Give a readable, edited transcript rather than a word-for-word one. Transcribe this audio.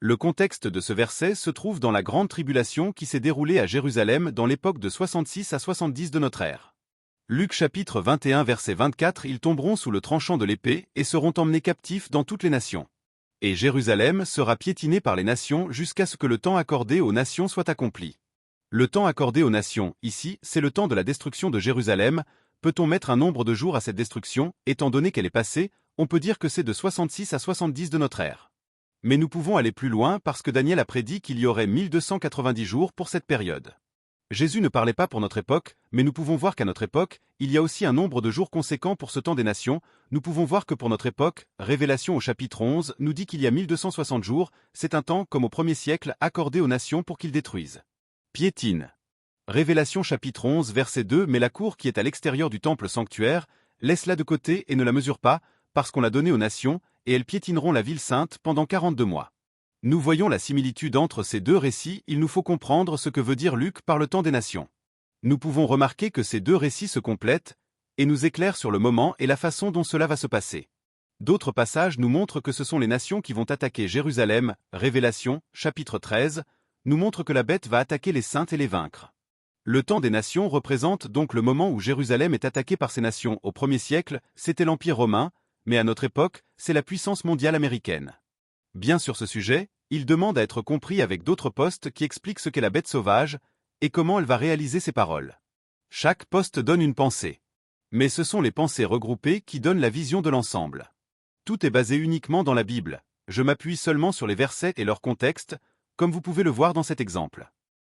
Le contexte de ce verset se trouve dans la grande tribulation qui s'est déroulée à Jérusalem dans l'époque de 66 à 70 de notre ère. Luc chapitre 21 verset 24 « Ils tomberont sous le tranchant de l'épée et seront emmenés captifs dans toutes les nations. Et Jérusalem sera piétinée par les nations jusqu'à ce que le temps accordé aux nations soit accompli. » Le temps accordé aux nations, ici, c'est le temps de la destruction de Jérusalem. Peut-on mettre un nombre de jours à cette destruction, étant donné qu'elle est passée? On peut dire que c'est de 66 à 70 de notre ère. Mais nous pouvons aller plus loin parce que Daniel a prédit qu'il y aurait 1290 jours pour cette période. Jésus ne parlait pas pour notre époque, mais nous pouvons voir qu'à notre époque, il y a aussi un nombre de jours conséquent pour ce temps des nations. Nous pouvons voir que pour notre époque, Révélation au chapitre 11 nous dit qu'il y a 1260 jours, c'est un temps comme au premier siècle accordé aux nations pour qu'ils détruisent. Piétine. Révélation chapitre 11 verset 2 « Mais la cour qui est à l'extérieur du temple sanctuaire, laisse-la de côté et ne la mesure pas, parce qu'on l'a donnée aux nations, et elles piétineront la ville sainte pendant 42 mois. » Nous voyons la similitude entre ces deux récits. Il nous faut comprendre ce que veut dire Luc par le temps des nations. Nous pouvons remarquer que ces deux récits se complètent et nous éclairent sur le moment et la façon dont cela va se passer. D'autres passages nous montrent que ce sont les nations qui vont attaquer Jérusalem. Révélation, chapitre 13, nous montre que la bête va attaquer les saintes et les vaincre. Le temps des nations représente donc le moment où Jérusalem est attaquée par ces nations. Au premier siècle, c'était l'Empire romain, mais à notre époque, c'est la puissance mondiale américaine. Bien sur ce sujet, il demande à être compris avec d'autres postes qui expliquent ce qu'est la bête sauvage et comment elle va réaliser ses paroles. Chaque poste donne une pensée. Mais ce sont les pensées regroupées qui donnent la vision de l'ensemble. Tout est basé uniquement dans la Bible. Je m'appuie seulement sur les versets et leur contexte, comme vous pouvez le voir dans cet exemple.